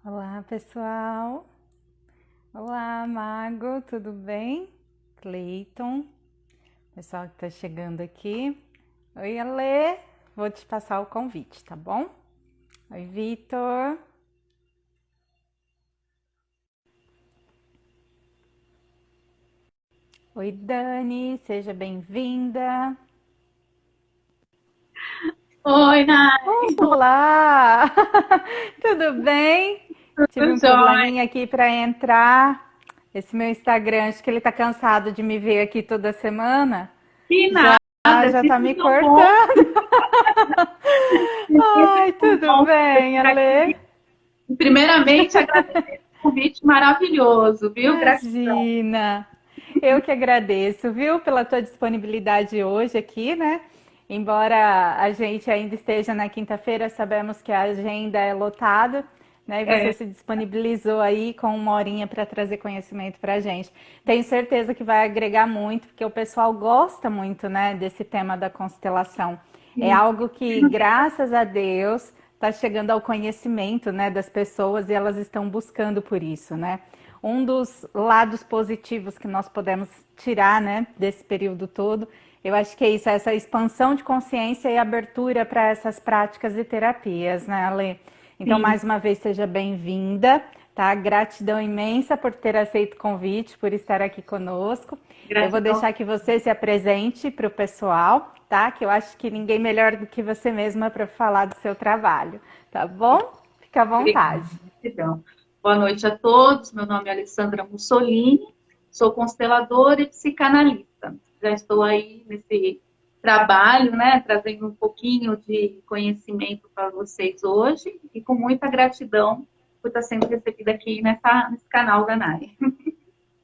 Olá, pessoal. Olá, Mago, tudo bem? Cleiton, pessoal que está chegando aqui. Oi, Ale. Vou te passar o convite, tá bom? Oi, Vitor. Oi, Dani, seja bem-vinda. Oi, Nai, Olá! Tudo bem? Tive tudo um jóia? probleminha aqui para entrar. Esse meu Instagram, acho que ele tá cansado de me ver aqui toda semana. Que Já, nada, já tá sempre me tão bom, cortando. sempre Ai, tão tudo bom você bem, por Ale? aqui. Primeiramente, agradecer o convite maravilhoso, viu? Gratidão. Imagina. Eu que agradeço, viu, pela tua disponibilidade hoje aqui, né? Embora a gente ainda esteja na quinta-feira, sabemos que a agenda é lotada, né? E você É, se disponibilizou aí com uma horinha para trazer conhecimento para a gente. Tenho certeza que vai agregar muito, porque o pessoal gosta muito, né, desse tema da constelação. É sim. algo que, graças a Deus, está chegando ao conhecimento, né, das pessoas e elas estão buscando por isso, né? Um dos lados positivos que nós podemos tirar, né, desse período todo, eu acho que é isso, essa expansão de consciência e abertura para essas práticas e terapias, né, Ale? Então, Sim, mais uma vez, seja bem-vinda, tá? Gratidão imensa por ter aceito o convite, por estar aqui conosco. Eu vou gratidão. deixar que você se apresente para o pessoal, tá? Que eu acho que ninguém melhor do que você mesma para falar do seu trabalho, tá bom? Fica à Obrigada, vontade. gratidão. Boa noite a todos. Meu nome é Alessandra Mussolini, sou consteladora e psicanalista. Já estou aí nesse trabalho, né, trazendo um pouquinho de conhecimento para vocês hoje e com muita gratidão por estar sendo recebida aqui nesse canal da NAI.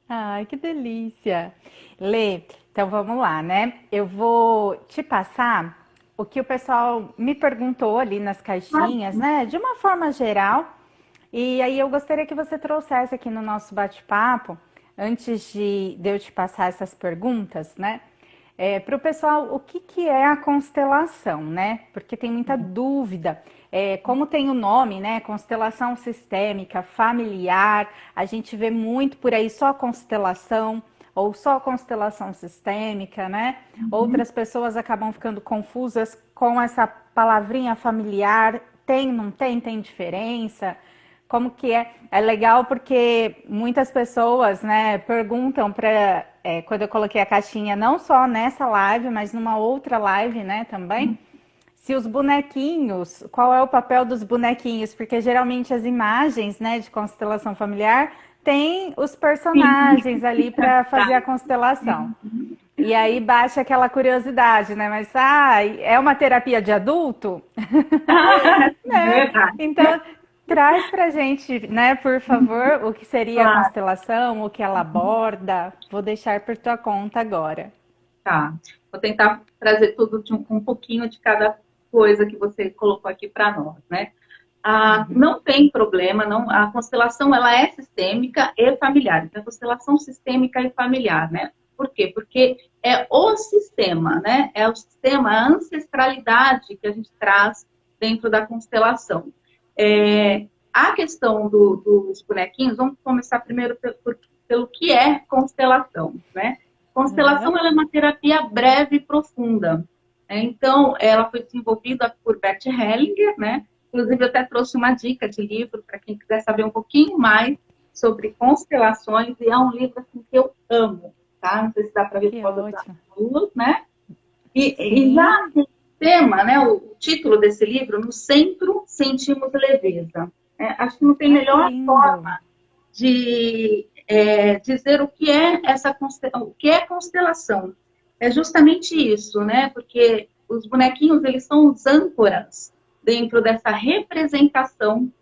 Ai, que delícia! Lê, então vamos lá, né? Eu vou te passar o que o pessoal me perguntou ali nas caixinhas, né? De uma forma geral. E aí eu gostaria que você trouxesse aqui no nosso bate-papo, antes de eu te passar essas perguntas, né? Para o pessoal, o que, que é a constelação, né? Porque tem muita dúvida. Como tem o nome, né? Constelação sistêmica, familiar, a gente vê muito por aí só constelação ou só constelação sistêmica, né? Outras pessoas acabam ficando confusas com essa palavrinha familiar. Tem, não tem, tem diferença? Como que é? É legal porque muitas pessoas, né, perguntam para quando eu coloquei a caixinha, não só nessa live, mas numa outra live, né, também, se os bonequinhos, qual é o papel dos bonequinhos? Porque geralmente as imagens, né, de constelação familiar tem os Sim, personagens ali para tá. fazer a constelação. E aí baixa aquela curiosidade, né? Mas é uma terapia de adulto? Né? Verdade. Então, traz pra gente, né, por favor, o que seria a Claro, constelação, o que ela aborda. Vou deixar por tua conta agora. tá. Vou tentar trazer tudo de um pouquinho de cada coisa que você colocou aqui para nós, né? Não tem problema, não, a constelação ela é sistêmica e familiar. Então, a constelação sistêmica e familiar, né? Por quê? Porque é o sistema, né? É o sistema, a ancestralidade que a gente traz dentro da constelação. A questão dos bonequinhos, vamos começar primeiro pelo que é constelação, né? Constelação Uhum. ela é uma terapia breve e profunda. Então, ela foi desenvolvida por Bert Hellinger, né? Inclusive, eu até trouxe uma dica de livro para quem quiser saber um pouquinho mais sobre constelações, e é um livro assim, que eu amo, tá? Não sei se dá para ver por Que causa da ótimo. luz, né? E já Sim, o tema, né, o título desse livro, No Centro Sentimos Leveza. Acho que não tem ai que melhor lindo. forma de dizer o que é o que é constelação. É justamente isso, né? Porque os bonequinhos eles são os âncoras dentro dessa representação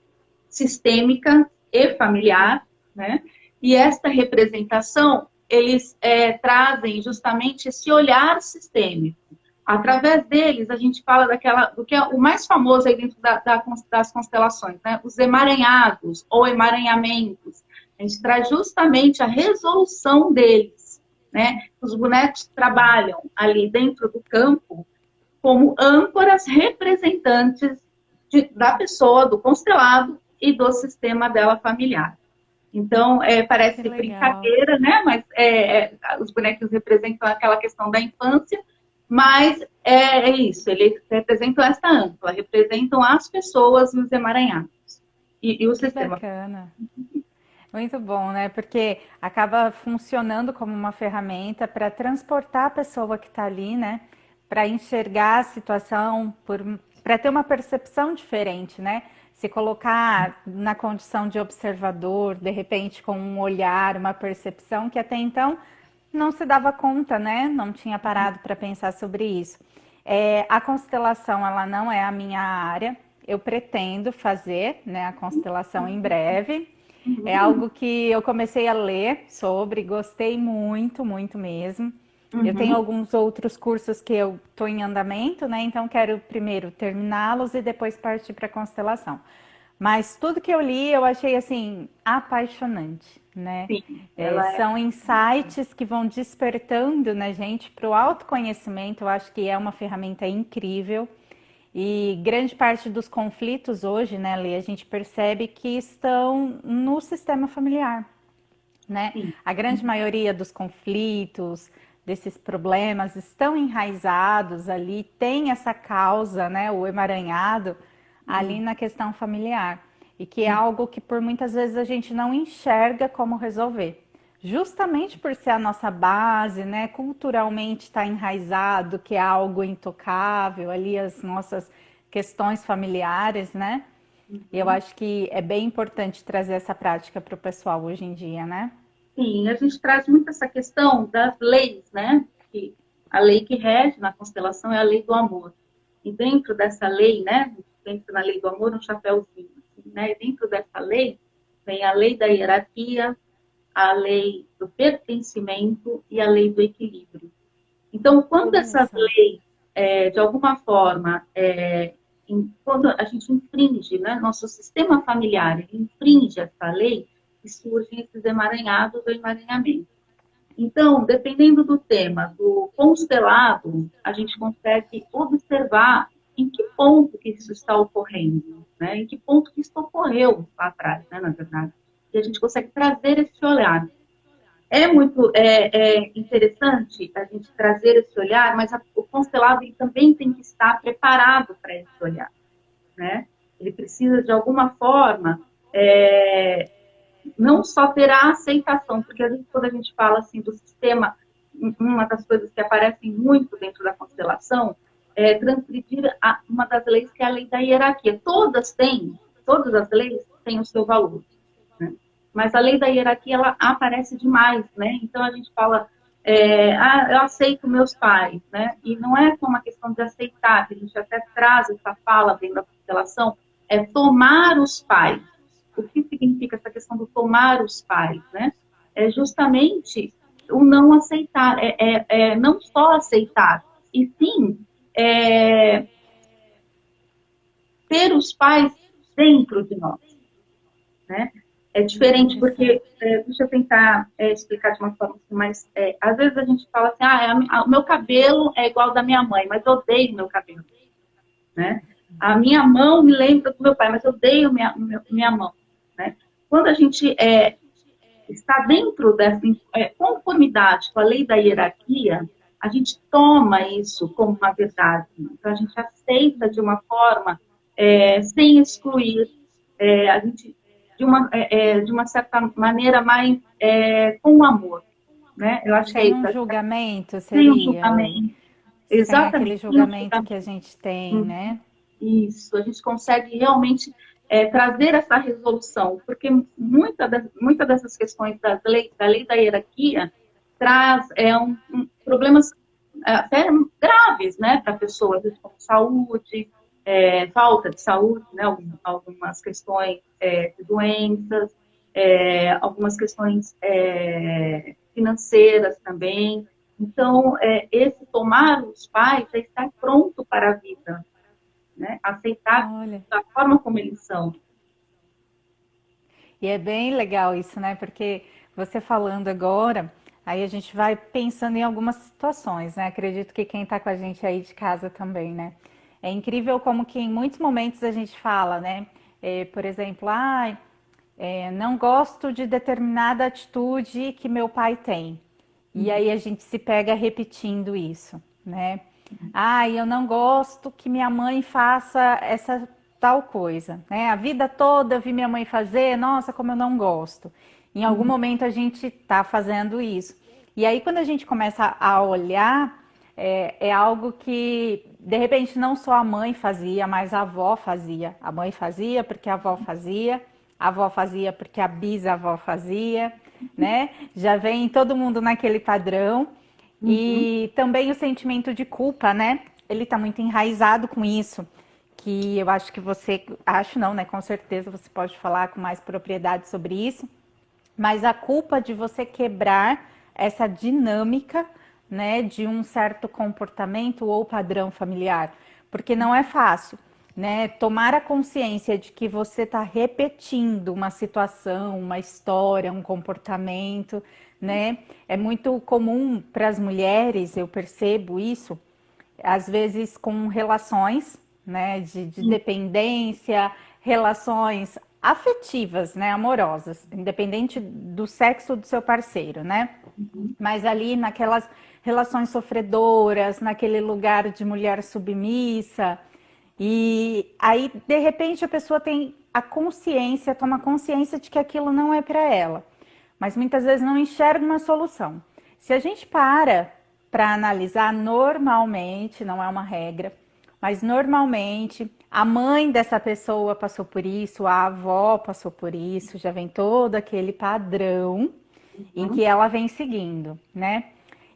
sistêmica e familiar, né? E esta representação eles trazem justamente esse olhar sistêmico. Através deles, a gente fala do que é o mais famoso aí dentro das constelações, né? Os emaranhados ou emaranhamentos. A gente traz justamente a resolução deles, né? Os bonecos trabalham ali dentro do campo como âncoras representantes da pessoa, do constelado, e do sistema dela familiar. Então, Que parece legal. brincadeira, né? Mas os bonequinhos representam aquela questão da infância, mas é isso, eles representam essa âncora, representam as pessoas e os emaranhados e o Que sistema. bacana. Muito bom, né? Porque acaba funcionando como uma ferramenta para transportar a pessoa que está ali, né? Para enxergar a situação, para ter uma percepção diferente, né? Se colocar na condição de observador, de repente com um olhar, uma percepção que até então não se dava conta, né? Não tinha parado para pensar sobre isso. A constelação, ela não é a minha área. Eu pretendo fazer, né, a constelação em breve. É Uhum, algo que eu comecei a ler sobre, gostei muito, muito mesmo. Eu tenho uhum, alguns outros cursos que eu estou em andamento, né? Então quero primeiro terminá-los e depois partir para a constelação. Mas tudo que eu li eu achei assim apaixonante, né? sim, ela é. São insights que vão despertando na gente para o autoconhecimento. Eu acho que é uma ferramenta incrível. E grande parte dos conflitos hoje, né, Lê, a gente percebe que estão no sistema familiar, né? Sim. A grande maioria dos conflitos, desses problemas, estão enraizados ali, tem essa causa, né, o emaranhado ali Uhum, na questão familiar. E que é algo que por muitas vezes a gente não enxerga como resolver. Justamente por ser a nossa base, né, culturalmente está enraizado, que é algo intocável, ali as nossas questões familiares, né? E eu uhum. acho que é bem importante trazer essa prática para o pessoal hoje em dia, né? Sim, a gente traz muito essa questão das leis, né? Que a lei que rege na constelação é a lei do amor. E dentro dessa lei, né? Dentro da lei do amor, um chapéuzinho, assim, né? E dentro dessa lei vem a lei da hierarquia, a lei do pertencimento e a lei do equilíbrio. Então, quando Olha essas só. leis, de alguma forma, quando a gente infringe, né, nosso sistema familiar, ele infringe essa lei, e surgem esses emaranhados ou emaranhamentos. Então, dependendo do tema, do constelado, a gente consegue observar em que ponto que isso está ocorrendo, né? Em que ponto que isso ocorreu lá atrás, né, na verdade. E a gente consegue trazer esse olhar. É muito interessante a gente trazer esse olhar, mas o constelado ele também tem que estar preparado para esse olhar, né? Ele precisa, de alguma forma, é, não só ter a aceitação, porque quando a gente fala assim do sistema, uma das coisas que aparecem muito dentro da constelação é transgredir uma das leis que é a lei da hierarquia. Todas as leis têm o seu valor, né? Mas a lei da hierarquia, ela aparece demais, né? Então a gente fala, eu aceito meus pais, né? E não é só uma questão de aceitar, que a gente até traz essa fala dentro da constelação, é tomar os pais. O que significa essa questão do tomar os pais, né? É justamente o não aceitar, não só aceitar, e sim é, ter os pais dentro de nós, né? É diferente porque, Interessante. deixa eu tentar explicar de uma forma assim, mas às vezes a gente fala assim, o meu cabelo é igual ao da minha mãe, mas eu odeio meu cabelo, né? A minha mão me lembra do meu pai, mas eu odeio minha mão, né? Quando a gente está dentro dessa conformidade com a lei da hierarquia, a gente toma isso como uma verdade. Então, a gente aceita de uma forma sem excluir, a gente de uma certa maneira mais com amor, né? Eu acho que é Sem isso. um julgamento Sem um seria, Lê? julgamento, Sem aquele exatamente, sem um julgamento que julgamento. a gente tem, né? Isso, a gente consegue realmente trazer essa resolução, porque muita dessas questões da lei da hierarquia traz problemas até graves, né, para a pessoa, às vezes, como saúde, falta de saúde, né, algumas questões de doenças, algumas questões financeiras também. Então, esse tomar os pais é estar pronto para a vida, né? Aceitar Olha. da forma como eles são. E é bem legal isso, né? Porque você falando agora, aí a gente vai pensando em algumas situações, né? Acredito que quem está com a gente aí de casa também, né? É incrível como que em muitos momentos a gente fala, né? Por exemplo, não gosto de determinada atitude que meu pai tem. E aí a gente se pega repetindo isso, né? Eu não gosto que minha mãe faça essa tal coisa, né? A vida toda eu vi minha mãe fazer, nossa, como eu não gosto. Em algum momento a gente tá fazendo isso. E aí quando a gente começa a olhar, é algo que de repente não só a mãe fazia, mas a avó fazia. A mãe fazia porque a avó fazia porque a bisavó fazia, né? Já vem todo mundo naquele padrão. Uhum. E também o sentimento de culpa, né? Ele tá muito enraizado com isso, que eu acho que você, acho não, né? Com certeza você pode falar com mais propriedade sobre isso, mas a culpa de você quebrar essa dinâmica, né, de um certo comportamento ou padrão familiar, porque não é fácil, né? Tomar a consciência de que você está repetindo uma situação, uma história, um comportamento, né? É muito comum para as mulheres, eu percebo isso, às vezes com relações, né, de dependência, relações afetivas, né, amorosas, independente do sexo do seu parceiro, né? Mas ali naquelas relações sofredoras, naquele lugar de mulher submissa, e aí de repente a pessoa tem a consciência, toma consciência de que aquilo não é para ela, mas muitas vezes não enxerga uma solução. Se a gente para analisar normalmente, não é uma regra, mas normalmente a mãe dessa pessoa passou por isso, a avó passou por isso, já vem todo aquele padrão em que ela vem seguindo, né?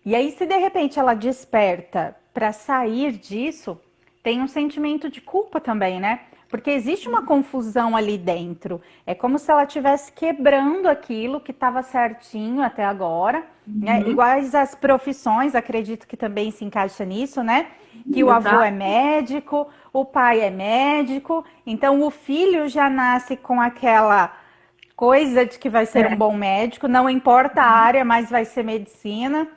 E aí, se de repente ela desperta para sair disso, tem um sentimento de culpa também, né? Porque existe uma confusão ali dentro. É como se ela estivesse quebrando aquilo que estava certinho até agora, né? Uhum. Iguais as profissões, acredito que também se encaixa nisso, né? Que o avô é Exato. médico, o pai é médico, então o filho já nasce com aquela coisa de que vai ser um É. bom médico, não importa a área, mas vai ser medicina.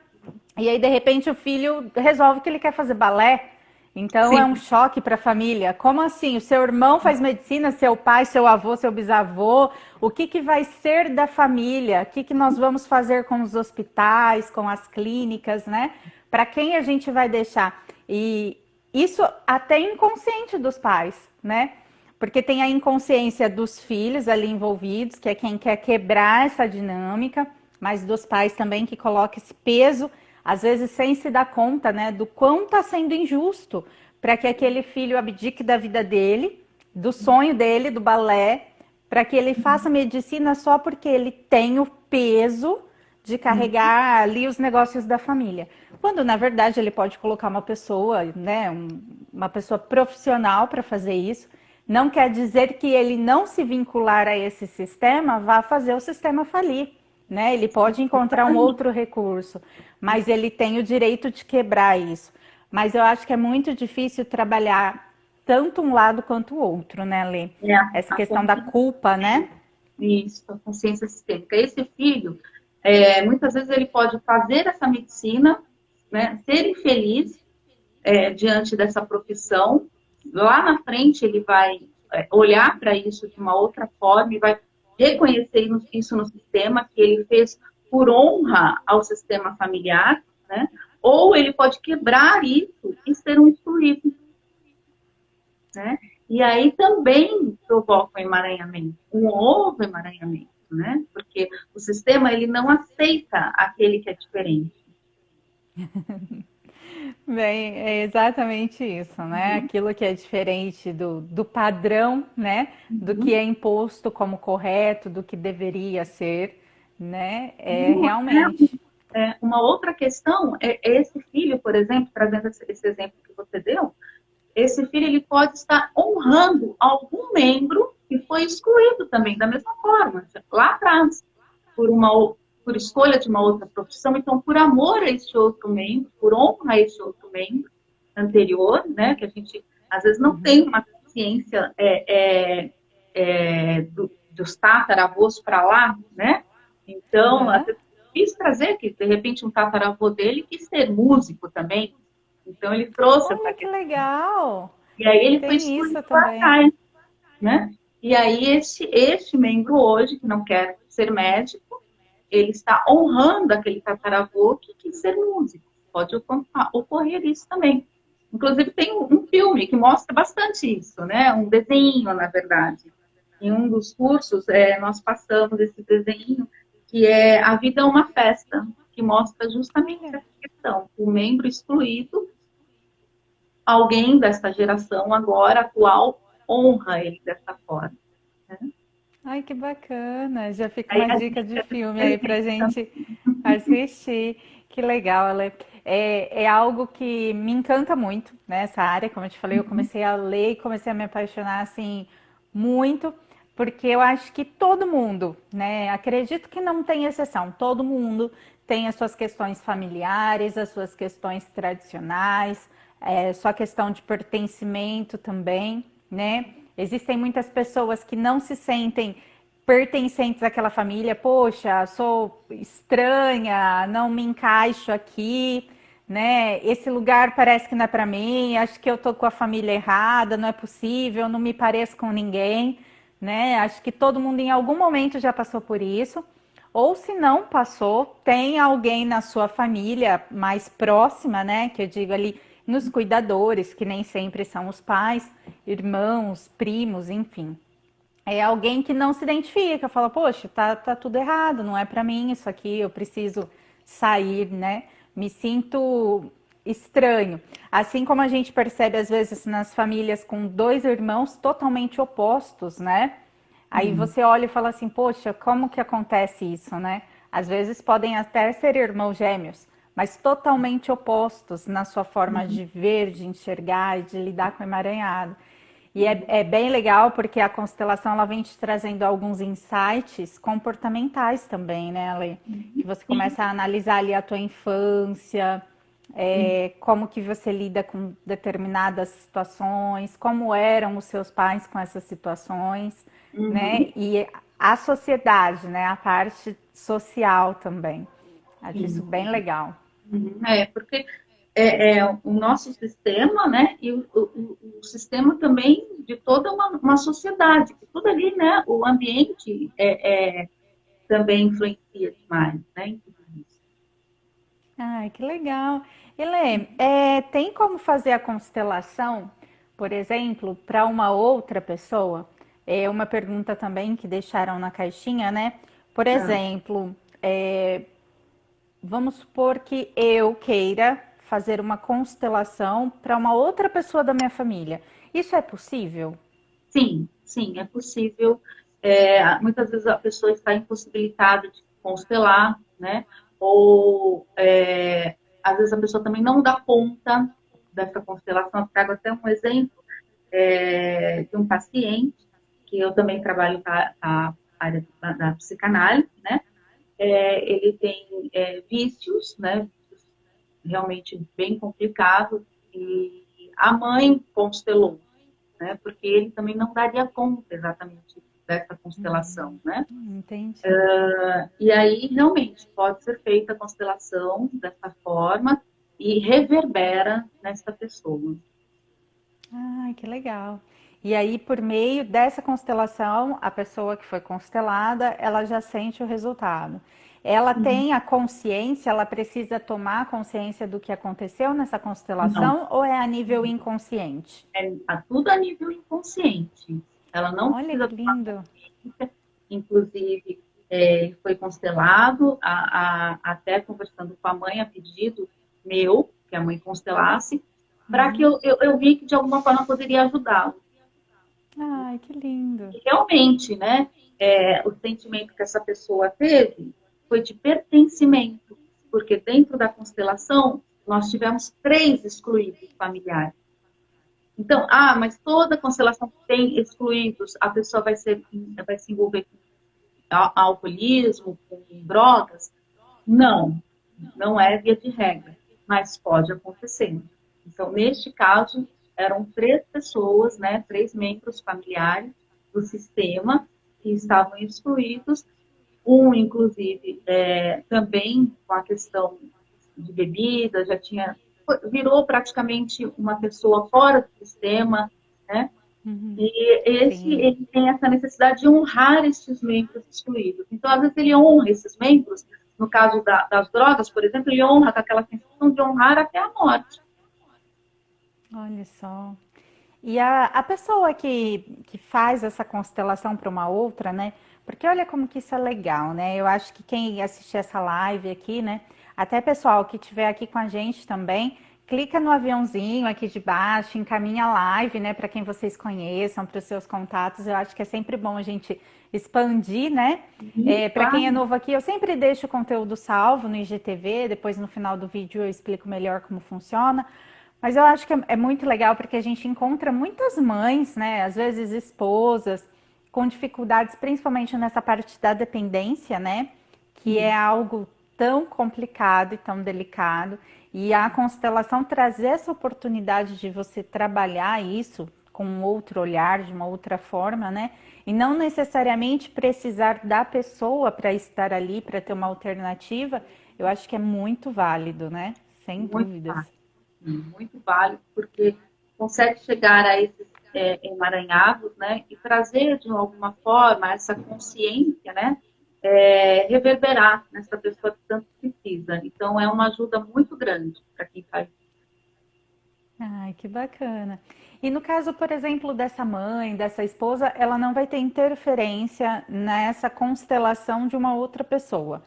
E aí, de repente, o filho resolve que ele quer fazer balé. Então, é um Sim. choque para a família. Como assim? O seu irmão faz medicina, seu pai, seu avô, seu bisavô. O que, que vai ser da família? O que, que nós vamos fazer com os hospitais, com as clínicas, né? Para quem a gente vai deixar? E isso até inconsciente dos pais, né? Porque tem a inconsciência dos filhos ali envolvidos, que é quem quer quebrar essa dinâmica, mas dos pais também que coloca esse peso, às vezes sem se dar conta, né, do quão está sendo injusto para que aquele filho abdique da vida dele, do sonho dele, do balé, para que ele faça medicina só porque ele tem o peso de carregar ali os negócios da família. Quando, na verdade, ele pode colocar uma pessoa, né, uma pessoa profissional para fazer isso. Não quer dizer que ele não se vincular a esse sistema vá fazer o sistema falir, né? Ele pode encontrar um outro recurso, mas ele tem o direito de quebrar isso. Mas eu acho que é muito difícil trabalhar tanto um lado quanto o outro, né, Lê? É Essa a questão da culpa, né? Isso, a consciência sistêmica. Esse filho, muitas vezes ele pode fazer essa medicina, né, ser infeliz diante dessa profissão. Lá na frente ele vai olhar para isso de uma outra forma e vai reconhecer isso no sistema, que ele fez por honra ao sistema familiar, né? Ou ele pode quebrar isso e ser um excluído, né? E aí também provoca um emaranhamento, um novo emaranhamento, né? Porque o sistema ele não aceita aquele que é diferente. Bem, é exatamente isso, né? Uhum. Aquilo que é diferente do padrão, né? Do que Uhum. é imposto como correto, do que deveria ser, né? É Uma, realmente. uma outra questão é esse filho, por exemplo, trazendo esse exemplo que você deu, esse filho ele pode estar honrando algum membro que foi excluído também, da mesma forma, lá atrás, por por escolha de uma outra profissão, então por amor a esse outro membro, por honra a esse outro membro anterior, né, que a gente às vezes não tem uma consciência dos tataravôs para lá, né? Então, às Aham. vezes, quis trazer que de repente um tataravô dele quis ser músico também, então ele trouxe essa Olha que questão. legal! E aí ele foi Tem excluído isso lá também. atrás, né? E aí, este membro hoje, que não quer ser médico, ele está honrando aquele tataravô que quis ser músico. Pode ocorrer isso também. Inclusive, tem um filme que mostra bastante isso, né? Um desenho, na verdade. Em um dos cursos, nós passamos esse desenho, que é A Vida é uma Festa, que mostra justamente Olha. essa questão. O membro excluído, alguém dessa geração agora, atual, honra ele dessa forma. Né? Ai, que bacana. Já fica Aí uma a dica gente de fica filme aí pra feliz também. gente assistir. Que legal, Ale. É algo que me encanta muito, né? Essa área, como eu te falei, eu comecei a ler e comecei a me apaixonar, assim, muito, porque eu acho que todo mundo, né? Acredito que não tem exceção, todo mundo tem as suas questões familiares, as suas questões tradicionais, sua questão de pertencimento também, né? Existem muitas pessoas que não se sentem pertencentes àquela família. Poxa, sou estranha, não me encaixo aqui, né? Esse lugar parece que não é para mim, acho que eu tô com a família errada, não é possível, não me pareço com ninguém, né? Acho que todo mundo em algum momento já passou por isso. Ou se não passou, tem alguém na sua família mais próxima, né? Que eu digo ali nos cuidadores, que nem sempre são os pais, irmãos, primos, enfim. É alguém que não se identifica, fala, poxa, tá tudo errado, não é para mim isso aqui, eu preciso sair, né? Me sinto estranho. Assim como a gente percebe às vezes nas famílias com dois irmãos totalmente opostos, né? Aí Sim. você olha e fala assim, poxa, como que acontece isso, né? Às vezes podem até ser irmãos gêmeos, mas totalmente opostos na sua forma de ver, de enxergar e de lidar com o emaranhado. E é bem legal porque a constelação ela vem te trazendo alguns insights comportamentais também, né, Ale? Que você Sim. começa a analisar ali a tua infância, como que você lida com determinadas situações, como eram os seus pais com essas situações, né? Uhum. E a sociedade, né? A parte social também. Acho isso Sim. bem legal. Uhum. Porque é o nosso sistema, né? E o sistema também de toda uma sociedade, que tudo ali, né? O ambiente também influencia demais, né? Em tudo isso. Ai, que legal. Elê, tem como fazer a constelação, por exemplo, para uma outra pessoa? É uma pergunta também que deixaram na caixinha, né? Por Ah, exemplo, vamos supor que eu queira fazer uma constelação para uma outra pessoa da minha família. Isso é possível? sim, sim, é possível. Muitas vezes a pessoa está impossibilitada de constelar, né? Ou às vezes a pessoa também não dá conta dessa constelação. Eu trago até um exemplo de um paciente, que eu também trabalho com a área da psicanálise, né? Ele tem vícios, né? Vícios realmente bem complicados, e a mãe constelou, né? Porque ele também não daria conta exatamente dessa constelação, né? Entendi. E aí realmente pode ser feita a constelação dessa forma e reverbera nessa pessoa. Ai, que legal. E aí, por meio dessa constelação, a pessoa que foi constelada, ela já sente o resultado. Ela tem a consciência, ela precisa tomar consciência do que aconteceu nessa Não, constelação ou é a nível inconsciente? tudo a nível inconsciente. Ela não Olha precisa que tomar lindo. consciência, inclusive foi constelado, até conversando com a mãe a pedido meu, que a mãe constelasse, para que eu vi que de alguma forma poderia ajudá-lo. Ai, que lindo. E realmente, né, o sentimento que essa pessoa teve foi de pertencimento, porque dentro da constelação nós tivemos três excluídos familiares. Então, mas toda constelação tem excluídos, a pessoa vai se envolver com alcoolismo, com drogas? Não, não é via de regra, mas pode acontecer. Então, neste caso, eram três pessoas, né, três membros familiares do sistema que estavam excluídos, um, inclusive, também com a questão de bebida, virou praticamente uma pessoa fora do sistema, né? Uhum. E esse, Sim. ele tem essa necessidade de honrar esses membros excluídos. Então, às vezes, ele honra esses membros, no caso das drogas, por exemplo, ele honra com aquela sensação de honrar até a morte. Olha só. E a pessoa que faz essa constelação para uma outra, né? Porque olha como que isso é legal, né? Eu acho que quem assistir essa live aqui, né? Até pessoal que estiver aqui com a gente também, clica no aviãozinho aqui de baixo, encaminha a live, né? Para quem vocês conheçam, para os seus contatos. Eu acho que é sempre bom a gente expandir, né? Para quem é Claro, novo aqui, eu sempre deixo o conteúdo salvo no IGTV, depois no final do vídeo eu explico melhor como funciona. Mas eu acho que é muito legal porque a gente encontra muitas mães, né? Às vezes esposas, com dificuldades, principalmente nessa parte da dependência, né? Que é algo tão complicado e tão delicado. E a constelação trazer essa oportunidade de você trabalhar isso com um outro olhar, de uma outra forma, né? E não necessariamente precisar da pessoa para estar ali, para ter uma alternativa, eu acho que é muito válido, né? Sem muito dúvidas. válido, muito válido, porque consegue chegar a esses emaranhados, né, e trazer de alguma forma essa consciência, né, reverberar nessa pessoa que tanto precisa. Então, é uma ajuda muito grande para quem faz. Ai, que bacana. E no caso, por exemplo, dessa mãe, dessa esposa, ela não vai ter interferência nessa constelação de uma outra pessoa.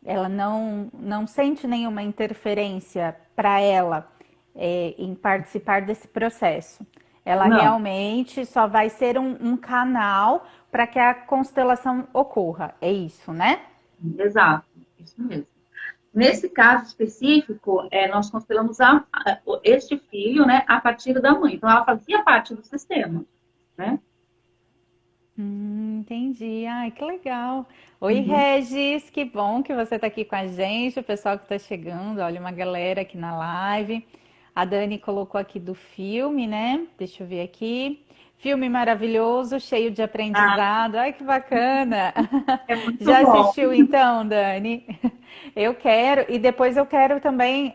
Ela não sente nenhuma interferência para ela em participar desse processo. Ela Não, realmente só vai ser um canal para que a constelação ocorra. É isso, né? exato, isso mesmo. Nesse caso específico, nós constelamos este filho, né, a partir da mãe. Então, ela fazia parte do sistema, né? Entendi. Ai, que legal. Oi, Uhum. Regis, que bom que você está aqui com a gente, o pessoal que está chegando, olha, uma galera aqui na live. A Dani colocou aqui do filme, né? Deixa eu ver aqui. Filme maravilhoso, cheio de Ah, aprendizado. Ai, que bacana. é muito Já bom. assistiu então, Dani? Eu quero, e depois eu quero também,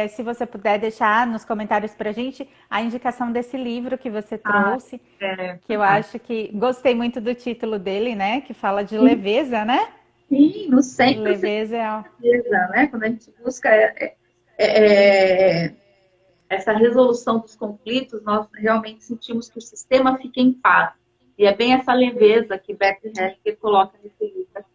se você puder deixar nos comentários para a gente a indicação desse livro que você Ah, trouxe é que eu fantástico. acho que gostei muito do título dele, né? Que fala de leveza, né? Sim, no centro se Leveza é. precisa, né? Quando a gente busca é, é, essa resolução dos conflitos, nós realmente sentimos que o sistema fica em paz. E é bem essa leveza que Bert Hellinger coloca nesse livro aqui.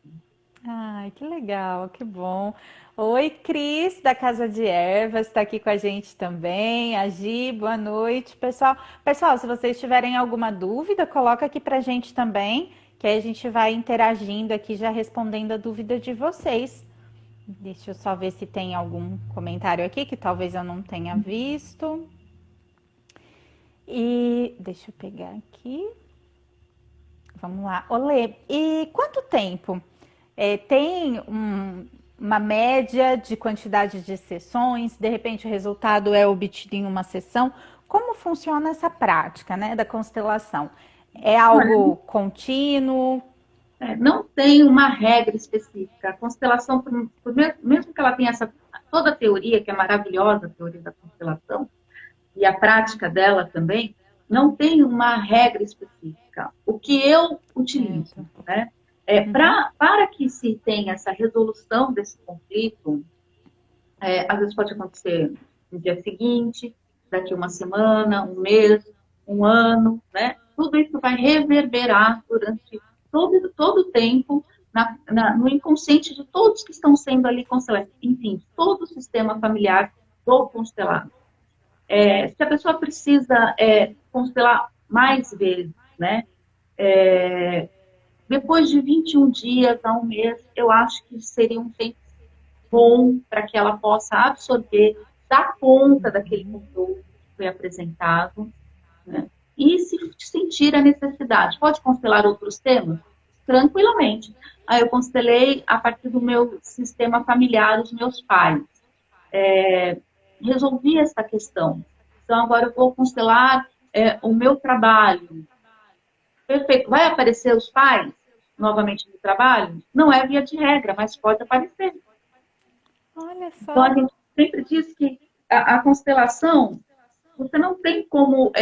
Ai, que legal, que bom. Oi, Cris, da Casa de Ervas, está aqui com a gente também. A Gi, boa noite, pessoal. Pessoal, se vocês tiverem alguma dúvida, coloca aqui pra gente também, que aí a gente vai interagindo aqui, já respondendo a dúvida de vocês. Deixa eu só ver se tem algum comentário aqui que talvez eu não tenha visto. E deixa eu pegar aqui. Vamos lá. Olê, e quanto tempo? Tem uma média de quantidade de sessões? De repente o resultado é obtido em uma sessão? Como funciona essa prática, né, da constelação? É Olha, algo contínuo? não tem uma regra específica. A constelação, mesmo que ela tenha toda a teoria, que é maravilhosa, a teoria da constelação, e a prática dela também, não tem uma regra específica. O que eu utilizo, Certo. né? Uhum. Para que se tenha essa resolução desse conflito, às vezes pode acontecer no dia seguinte, daqui uma semana, um mês, um ano, né? Tudo isso vai reverberar durante todo o tempo no inconsciente de todos que estão sendo ali constelados. Enfim, todo o sistema familiar do constelado. Se a pessoa precisa constelar mais vezes, né? Depois de 21 dias a um mês, eu acho que seria um tempo bom para que ela possa absorver, dar conta daquele conteúdo que foi apresentado, né? E se sentir a necessidade. Pode constelar outros temas? Tranquilamente. Aí eu constelei a partir do meu sistema familiar, os meus pais. Resolvi essa questão. Então, agora eu vou constelar o meu trabalho. Perfeito. Vai aparecer os pais novamente no trabalho? Não é via de regra, mas pode aparecer. Olha Então, a só. gente sempre diz que a constelação, você não tem como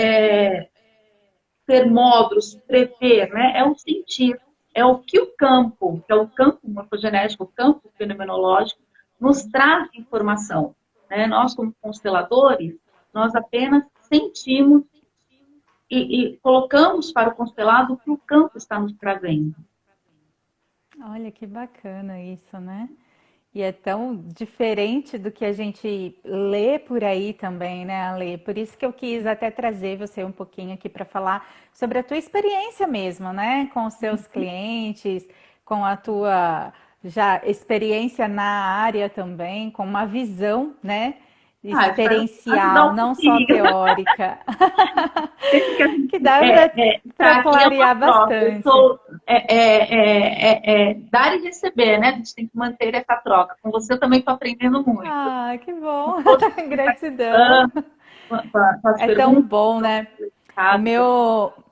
ter módulos, prever, né? É o sentir, é o que o campo, que é o campo morfogenético, o campo fenomenológico, nos traz de informação, né? Nós, como consteladores, nós apenas sentimos e colocamos para o constelado o que o campo está nos trazendo. Olha que bacana isso, né? E é tão diferente do que a gente lê por aí também, né, Ale? Por isso que eu quis até trazer você um pouquinho aqui para falar sobre a tua experiência mesmo, né, com os seus clientes, com a tua já experiência na área também, com uma visão, né, Espero ajudar experiencial, um não só pouquinho. teórica, Esse que a gente que dá para tá aqui é uma clarear troca. Eu bastante. sou dar e receber, né? A gente tem que manter essa troca. Com você eu também estou aprendendo muito. Ah, que Com bom, todos que estão gratidão. participando, com as É tão perguntas, bom, né? O rápidas.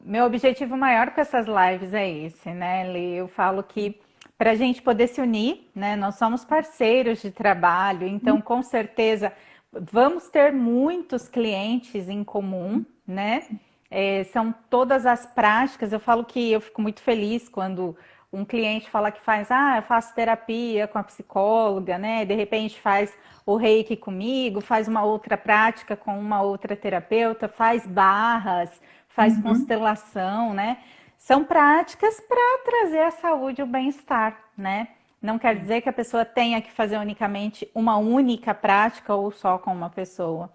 meu objetivo maior com essas lives é esse, né, Lê? Eu falo que para a gente poder se unir, né? Nós somos parceiros de trabalho, então com certeza vamos ter muitos clientes em comum, né? São todas as práticas. Eu falo que eu fico muito feliz quando um cliente fala que faz, eu faço terapia com a psicóloga, né? De repente faz o reiki comigo, faz uma outra prática com uma outra terapeuta, faz barras, faz Uhum. constelação, né? São práticas para trazer a saúde e o bem-estar, né? Não quer dizer que a pessoa tenha que fazer unicamente uma única prática ou só com uma pessoa.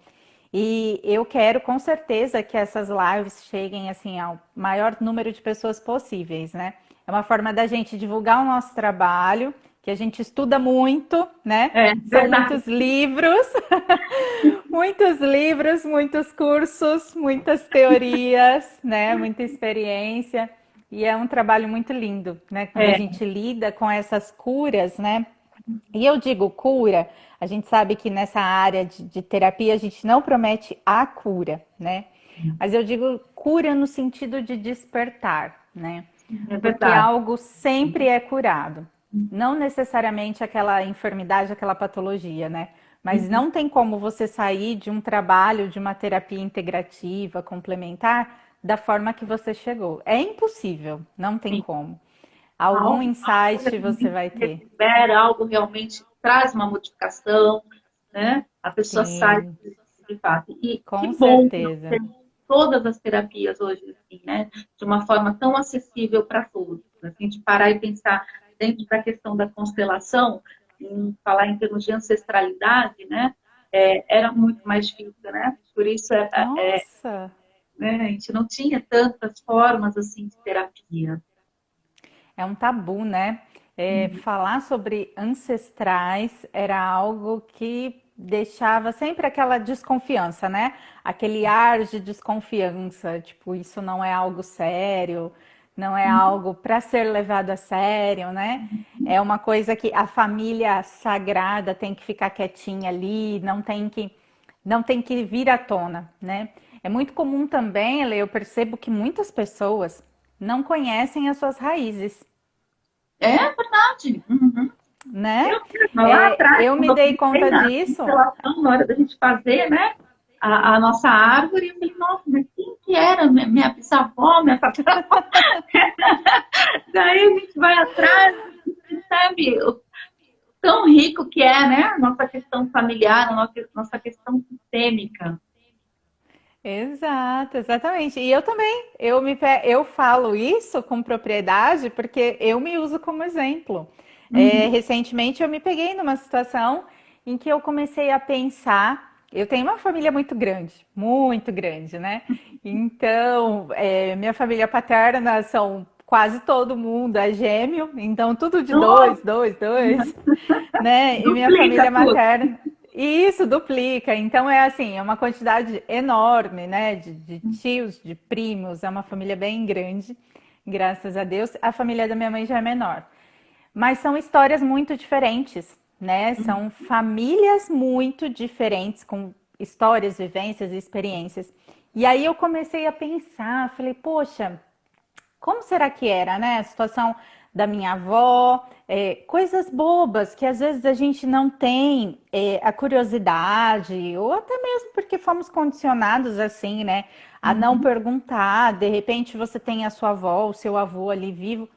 E eu quero com certeza que essas lives cheguem assim ao maior número de pessoas possíveis, né? É uma forma da gente divulgar o nosso trabalho, que a gente estuda muito, né? É São verdade. muitos livros, muitos livros, muitos cursos, muitas teorias, né? Muita experiência. E é um trabalho muito lindo, né? Quando a É, gente lida com essas curas, né? E eu digo cura, a gente sabe que nessa área de terapia a gente não promete a cura, né? Mas eu digo cura no sentido de despertar, né? é Porque verdade. algo sempre é curado. Não necessariamente aquela enfermidade, aquela patologia, né? Mas Uhum. não tem como você sair de um trabalho, de uma terapia integrativa, complementar, da forma que você chegou. É impossível, não tem Sim. como. Algum Algo insight você realmente vai ter. recupera, algo realmente traz uma modificação, né? A pessoa sai Sim, de fato. E com que bom que nós certeza. temos todas as terapias hoje, assim, né? De uma forma tão acessível para todos. Né? Se a gente parar e pensar dentro da questão da constelação, em falar em termos de ancestralidade, né? Era muito mais difícil, né? Por isso Nossa, né? A gente não tinha tantas formas assim de terapia. é um tabu, né? Falar sobre ancestrais era algo que deixava sempre aquela desconfiança, né? Aquele ar de desconfiança, tipo, isso não é algo sério, não é algo para ser levado a sério, né? É uma coisa que a família sagrada tem que ficar quietinha ali, não tem que vir à tona, né? É muito comum também, Ele, eu percebo que muitas pessoas não conhecem as suas raízes, É verdade. Uhum. né? Eu mesma, lá atrás, Eu quando me eu dei pensei conta na disso. constelação, na hora da gente fazer, né, a nossa árvore, eu falei, nossa, mas quem que era minha bisavó, minha tataravó? Daí a gente vai atrás e percebe o tão rico que é, né, a nossa questão familiar, a nossa questão sistêmica. Exato, exatamente. E eu também, eu falo isso com propriedade porque eu me uso como exemplo. Uhum. Recentemente eu me peguei numa situação em que eu comecei a pensar. Eu tenho uma família muito grande, né? Então, minha família paterna são quase todo mundo é gêmeo, então tudo de dois, Nossa, dois, dois, né? E minha duplica família tudo. materna. E isso duplica, então é assim, é uma quantidade enorme, né, de tios, de primos, é uma família bem grande, graças a Deus. A família da minha mãe já é menor, mas são histórias muito diferentes, né? São famílias muito diferentes, com histórias, vivências e experiências. E aí eu comecei a pensar, falei, poxa, como será que era, né? A situação da minha avó, coisas bobas que às vezes a gente não tem a curiosidade, ou até mesmo porque fomos condicionados assim, né, a não Uhum. perguntar. De repente você tem a sua avó, o seu avô ali vivo,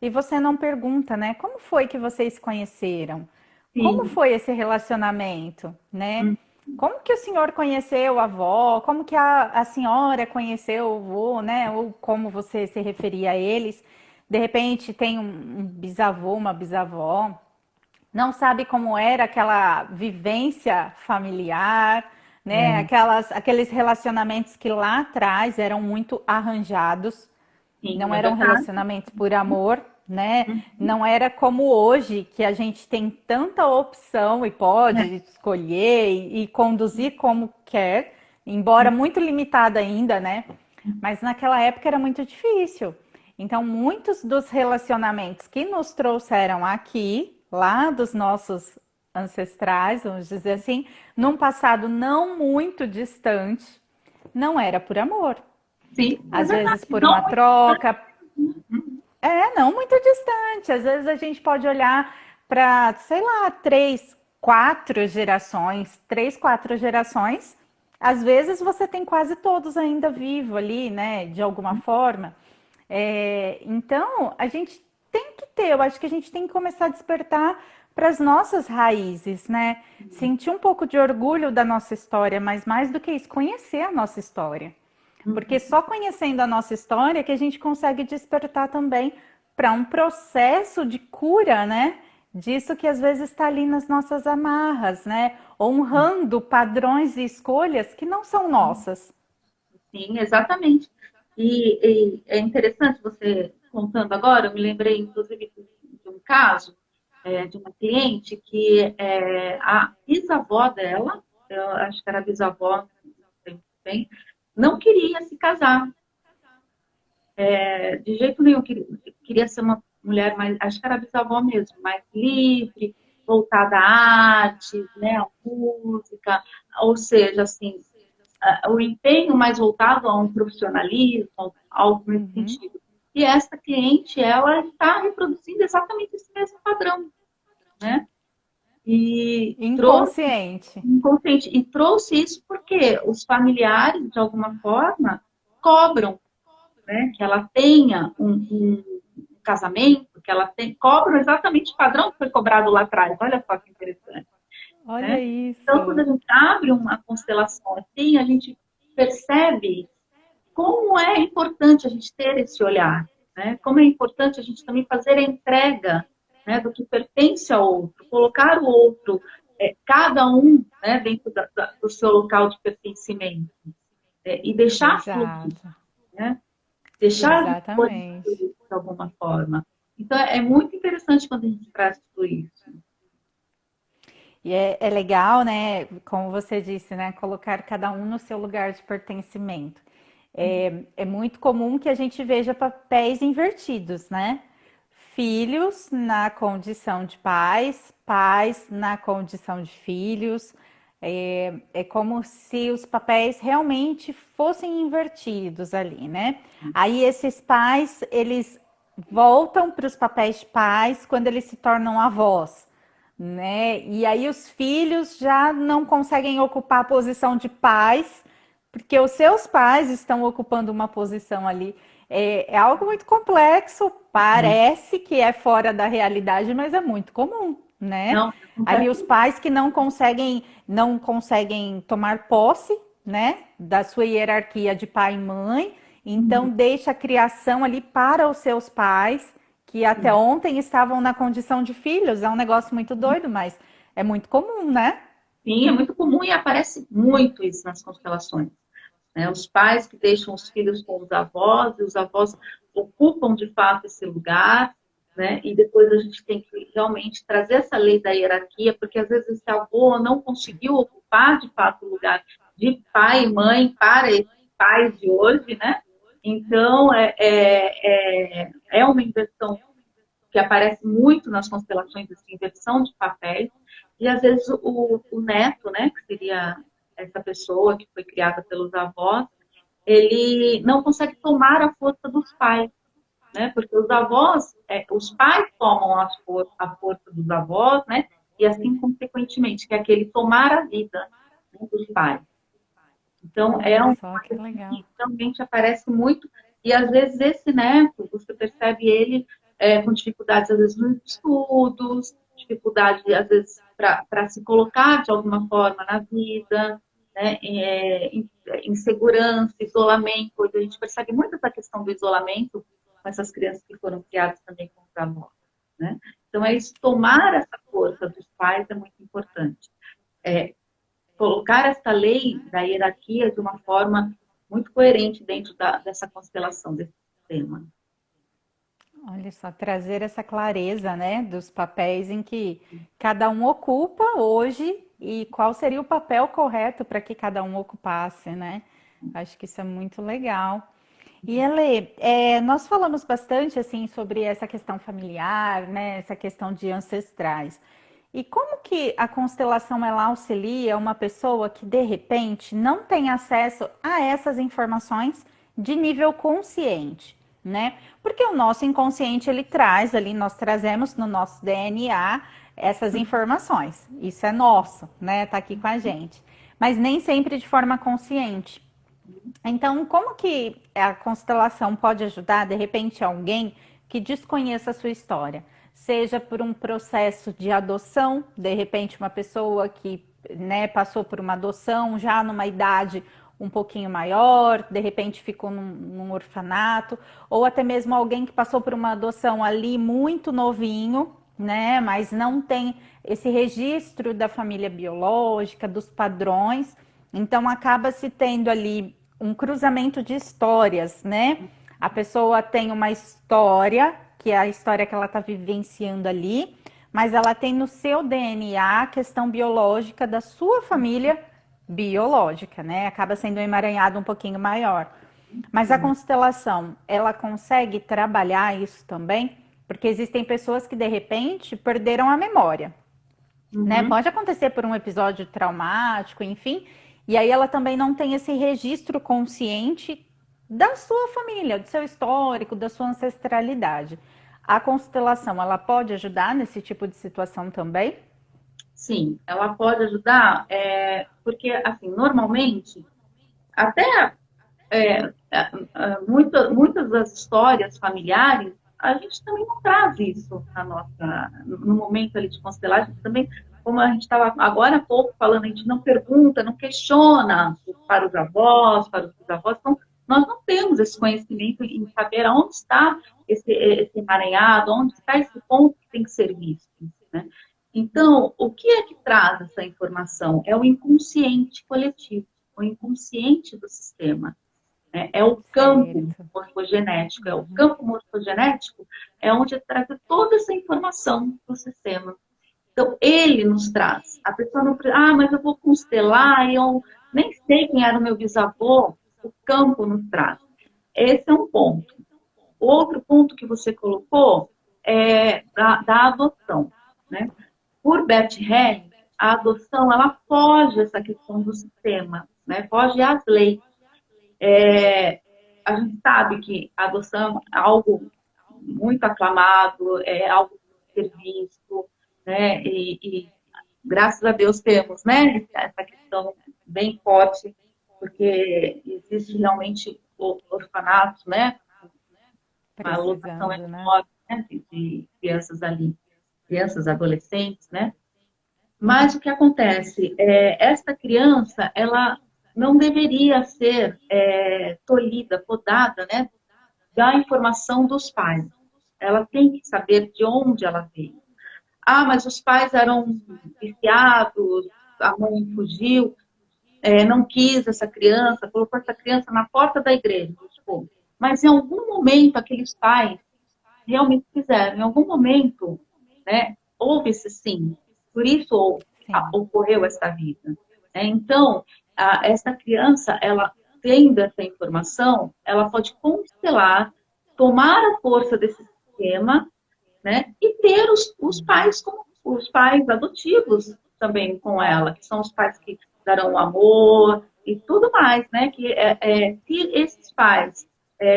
e você não pergunta, né, como foi que vocês se conheceram? Como Sim. foi esse relacionamento, né? Uhum. Como que o senhor conheceu a avó? Como que a senhora conheceu o avô, né? Ou como você se referia a eles? De repente tem um bisavô, uma bisavó, não sabe como era aquela vivência familiar, né? É, Aqueles relacionamentos que lá atrás eram muito arranjados, sim, não é eram verdade. relacionamentos por amor, né? Uhum. Não era como hoje, que a gente tem tanta opção e pode escolher e conduzir como quer, embora muito limitada ainda, né? Mas naquela época era muito difícil. Então, muitos dos relacionamentos que nos trouxeram aqui, lá dos nossos ancestrais, vamos dizer assim, num passado não muito distante, não era por amor. Sim, é Às verdade. vezes por uma Não, troca, uhum. não muito distante. Às vezes a gente pode olhar para, sei lá, três, quatro gerações. Às vezes você tem quase todos ainda vivos ali, né? De alguma forma. Então, a gente tem que ter, eu acho que a gente tem que começar a despertar para as nossas raízes, né? Sentir um pouco de orgulho da nossa história, mas mais do que isso, conhecer a nossa história. Porque Uhum. só conhecendo a nossa história que a gente consegue despertar também para um processo de cura, né? Disso que às vezes está ali nas nossas amarras, né? Honrando padrões e escolhas que não são nossas. Sim, exatamente. E é interessante você contando agora, eu me lembrei, inclusive, de um caso de uma cliente que a bisavó dela, eu acho que era bisavó, não sei muito bem, não queria se casar. De jeito nenhum, queria ser uma mulher mais, acho que era bisavó mesmo, mais livre, voltada à arte, né, à música, ou seja, assim, o empenho mais voltado a um profissionalismo, algo nesse Uhum. sentido. E essa cliente, ela está reproduzindo exatamente esse mesmo padrão, né? E trouxe Inconsciente. inconsciente, e trouxe isso porque os familiares, de alguma forma, cobram, né, que ela tenha um casamento, que ela tem, cobram exatamente o padrão que foi cobrado lá atrás. Olha só que interessante, Olha né? Então, quando a isso. gente abre uma constelação assim, a gente percebe como é importante a gente ter esse olhar, né? Como é importante a gente também fazer a entrega, né, do que pertence ao outro, colocar o outro, cada um, né, dentro do seu local de pertencimento, e deixar fluir, Exato. né? Deixar de Exatamente. de alguma forma. Então, é muito interessante quando a gente traz tudo isso. E é legal, né? Como você disse, né? Colocar cada um no seu lugar de pertencimento. É muito comum que a gente veja papéis invertidos, né? Filhos na condição de pais, pais na condição de filhos. É como se os papéis realmente fossem invertidos ali, né? Aí esses pais, eles voltam para os papéis de pais quando eles se tornam avós, né? E aí os filhos já não conseguem ocupar a posição de pais, porque os seus pais estão ocupando uma posição ali. É algo muito complexo, É. parece que é fora da realidade, mas é muito comum, né? Não, Ali acontece os pais que não conseguem tomar posse, né, da sua hierarquia de pai e mãe, então deixa a criação ali para os seus pais, que até ontem estavam na condição de filhos. É um negócio muito doido, mas é muito comum, né? sim, é muito comum e aparece muito isso nas constelações, né? Os pais que deixam os filhos com os avós, e os avós ocupam de fato esse lugar, né? E depois a gente tem que realmente trazer essa lei da hierarquia, porque às vezes esse avô não conseguiu ocupar de fato o lugar de pai e mãe para esses pais de hoje, né? Então, é uma inversão que aparece muito nas constelações, assim, inversão de papéis, e às vezes o neto, né, que seria essa pessoa que foi criada pelos avós, ele não consegue tomar a força dos pais, né? Porque os avós, os pais tomam a força dos avós, né? E assim, consequentemente, que é aquele tomar a vida, né, dos pais. Então, é Olha uma só que coisa legal. que realmente aparece muito, e às vezes esse neto, você percebe ele com dificuldades, às vezes, nos estudos, dificuldade, às vezes, para se colocar de alguma forma na vida, né? Insegurança, isolamento. Hoje a gente percebe muito essa questão do isolamento com essas crianças que foram criadas também com os avós, né? Então, é isso, tomar essa força dos pais é muito importante. É, colocar essa lei da hierarquia de uma forma muito coerente dentro dessa constelação, desse sistema. Olha só, trazer essa clareza, né, dos papéis em que cada um ocupa hoje e qual seria o papel correto para que cada um ocupasse, né? Acho que isso é muito legal. E Ele, nós falamos bastante assim sobre essa questão familiar, né, essa questão de ancestrais. E como que a constelação ela auxilia uma pessoa que de repente não tem acesso a essas informações de nível consciente, né? Porque o nosso inconsciente ele traz ali, nós trazemos no nosso DNA essas informações. Isso é nosso, né? Tá aqui com a gente. Mas nem sempre de forma consciente. Então, como que a constelação pode ajudar, de repente, alguém que desconheça a sua história? Seja por um processo de adoção, de repente, uma pessoa que, né, passou por uma adoção já numa idade um pouquinho maior, de repente ficou num orfanato, ou até mesmo alguém que passou por uma adoção ali muito novinho, né, mas não tem esse registro da família biológica, dos padrões, então acaba se tendo ali um cruzamento de histórias, né? A pessoa tem uma história, que é a história que ela está vivenciando ali, mas ela tem no seu DNA a questão biológica da sua família biológica, né? Acaba sendo um emaranhado um pouquinho maior. Mas a constelação, ela consegue trabalhar isso também? Porque existem pessoas que de repente perderam a memória, né? Uhum. Pode acontecer por um episódio traumático, enfim, e aí ela também não tem esse registro consciente da sua família, do seu histórico, da sua ancestralidade. A constelação, ela pode ajudar nesse tipo de situação também? Sim, ela pode ajudar, porque, assim, normalmente, até muitas das histórias familiares, a gente também não traz isso no momento ali de constelar, a gente também, como a gente estava agora há pouco falando, a gente não pergunta, não questiona para os avós, para os bisavós, então nós não temos esse conhecimento em saber aonde está esse emaranhado, onde está esse ponto que tem que ser visto, né? Então, o que é que traz essa informação? É o inconsciente coletivo, o inconsciente do sistema. É o campo Certo. morfogenético. É o campo morfogenético é onde traz toda essa informação do sistema. Então, ele nos traz. A pessoa não... mas eu vou constelar e eu nem sei quem era o meu bisavô. O campo nos traz. Esse é um ponto. Outro ponto que você colocou é da adoção, né? Por Bert Helling, a adoção, ela foge essa questão do sistema, né? Foge às leis. A gente sabe que a adoção é algo muito aclamado, é algo ser visto, né? E graças a Deus temos, né? Essa questão bem forte, porque existe realmente orfanatos, né? Uma lotação Precisando, né? enorme, né? De crianças ali, crianças, adolescentes, né? Mas o que acontece? Essa criança, ela não deveria ser tolhida, podada, né, da informação dos pais. Ela tem que saber de onde ela veio. Ah, mas os pais eram viciados, a mãe fugiu, não quis essa criança, colocou essa criança na porta da igreja. Tipo, mas em algum momento aqueles pais realmente fizeram, em algum momento, né, houve esse sim. Por isso Sim. ocorreu essa vida. Então, essa criança, ela tendo essa informação, ela pode constelar, tomar a força desse sistema, né, e ter os pais como os pais adotivos também com ela, que são os pais que darão amor e tudo mais, né? Que se esses pais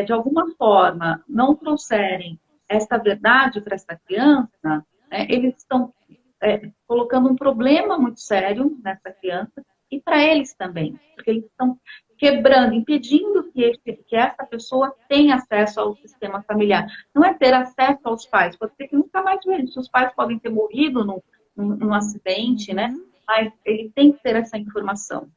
de alguma forma, não trouxerem essa verdade para essa criança, né, eles estão colocando um problema muito sério nessa criança e para eles também, porque eles estão quebrando, impedindo que essa pessoa tenha acesso ao sistema familiar. Não é ter acesso aos pais, pode ser que nunca mais veja. Os pais podem ter morrido num acidente, né? Uhum. Mas ele tem que ter essa informação,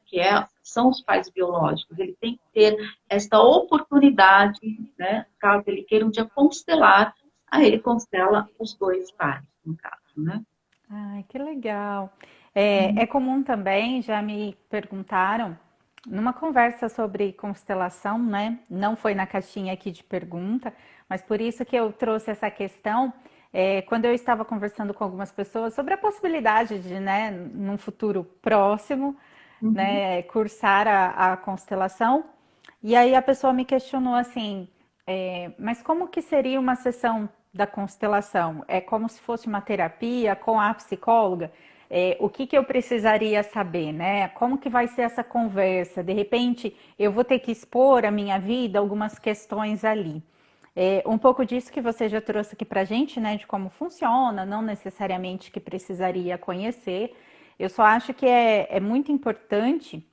são os pais biológicos, ele tem que ter essa oportunidade, né? Caso ele queira um dia constelar, aí ele constela os dois pais, no caso, né? Ai, que legal. É comum também, já me perguntaram, numa conversa sobre constelação, né? Não foi na caixinha aqui de pergunta, mas por isso que eu trouxe essa questão, quando eu estava conversando com algumas pessoas sobre a possibilidade de, né, num futuro próximo, Uhum. né, cursar a constelação. E aí a pessoa me questionou assim, mas como que seria uma sessão da constelação? É como se fosse uma terapia com a psicóloga? O que que eu precisaria saber, né? Como que vai ser essa conversa? De repente, eu vou ter que expor a minha vida, algumas questões ali. Um pouco disso que você já trouxe aqui pra gente, né? De como funciona, não necessariamente que precisaria conhecer. Eu só acho que é muito importante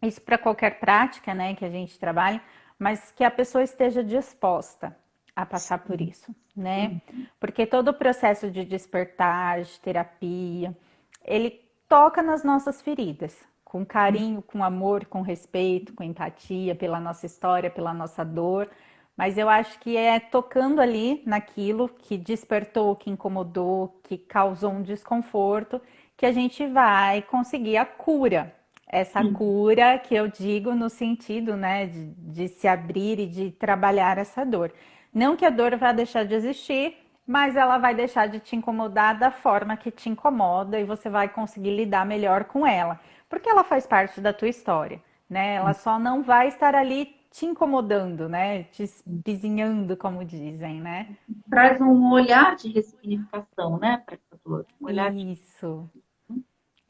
isso para qualquer prática, né, que a gente trabalha, mas que a pessoa esteja disposta a passar por isso, né? Porque todo o processo de despertar, de terapia, ele toca nas nossas feridas, com carinho, com amor, com respeito, com empatia pela nossa história, pela nossa dor. Mas eu acho que é tocando ali naquilo que despertou, que incomodou, que causou um desconforto, que a gente vai conseguir a cura. Essa Sim. cura que eu digo no sentido, né, de se abrir e de trabalhar essa dor. Não que a dor vá deixar de existir, mas ela vai deixar de te incomodar da forma que te incomoda e você vai conseguir lidar melhor com ela, porque ela faz parte da tua história, né? Ela só não vai estar ali te incomodando, né? Te espizinhando, como dizem, né? Traz um olhar de ressignificação, né, para essa dor. Um olhar de. Isso.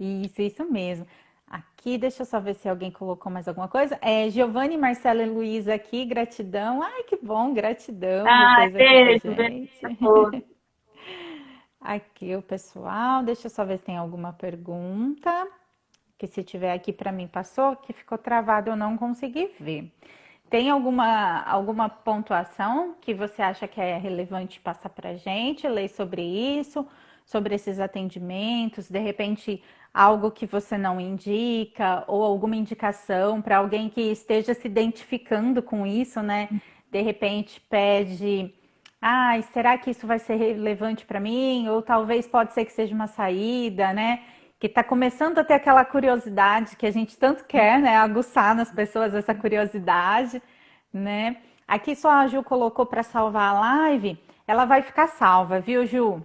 Isso mesmo. Aqui, deixa eu só ver se alguém colocou mais alguma coisa. Giovanni, Marcelo e Luísa aqui, gratidão. Ai, que bom, gratidão Ah, vocês aqui com a beijo, beijo gente. para todos. Aqui o pessoal, deixa eu só ver se tem alguma pergunta. Que se tiver aqui para mim passou, que ficou travado, eu não consegui ver. Tem alguma pontuação que você acha que é relevante passar para a gente, ler sobre isso, sobre esses atendimentos, de repente algo que você não indica, ou alguma indicação para alguém que esteja se identificando com isso, né? De repente pede, será que isso vai ser relevante para mim? Ou talvez pode ser que seja uma saída, né? Que está começando a ter aquela curiosidade que a gente tanto quer, né? Aguçar nas pessoas essa curiosidade, né? Aqui só a Ju colocou para salvar a live. Ela vai ficar salva, viu, Ju?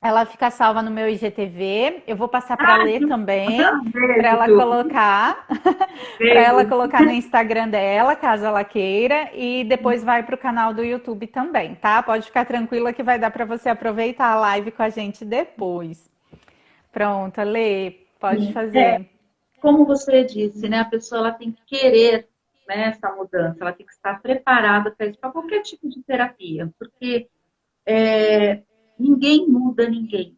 Ela fica salva no meu IGTV. Eu vou passar para Ah, ler também, para beijo, ela Ju. colocar, para ela Beijo. colocar no Instagram dela, caso ela queira, e depois vai para o canal do YouTube também, tá? Pode ficar tranquila que vai dar para você aproveitar a live com a gente depois. Pronto, Lê, pode Sim. fazer. Como você disse, né, a pessoa ela tem que querer, né, essa mudança, ela tem que estar preparada para isso, para qualquer tipo de terapia, porque ninguém muda ninguém,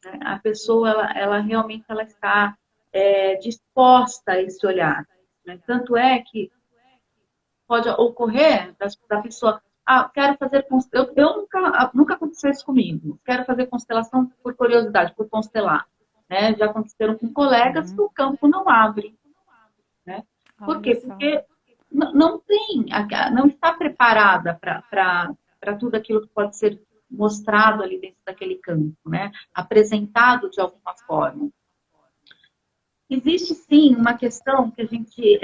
né? A pessoa, ela realmente ela está disposta a esse olhar, né? Tanto é que pode ocorrer da pessoa, quero fazer, nunca aconteceu isso comigo, quero fazer constelação por curiosidade, por constelar, né? Já aconteceram com colegas que o campo não abre, né? Por Olha quê? só. Porque não tem, não está preparada para tudo aquilo que pode ser mostrado ali dentro daquele campo, né? Apresentado de alguma forma. Existe sim uma questão que a gente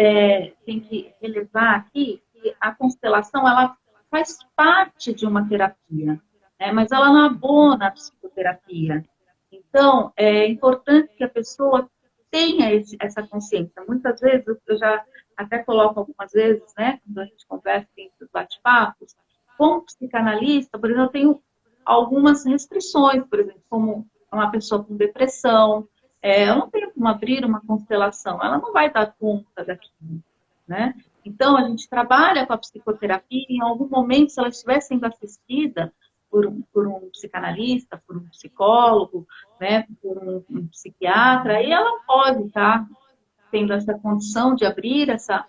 tem que relevar aqui, que a constelação ela faz parte de uma terapia, né? Mas ela não abona a psicoterapia. Então, é importante que a pessoa tenha essa consciência. Muitas vezes, eu já até coloco algumas vezes, né, quando a gente conversa entre os bate-papos, como psicanalista, por exemplo, eu tenho algumas restrições, por exemplo, como uma pessoa com depressão, eu não tenho como abrir uma constelação, ela não vai dar conta daquilo, né? Então, a gente trabalha com a psicoterapia e, em algum momento, se ela estiver sendo assistida por um psicanalista, por um psicólogo, né, por um psiquiatra, aí ela pode estar tendo essa condição de abrir essa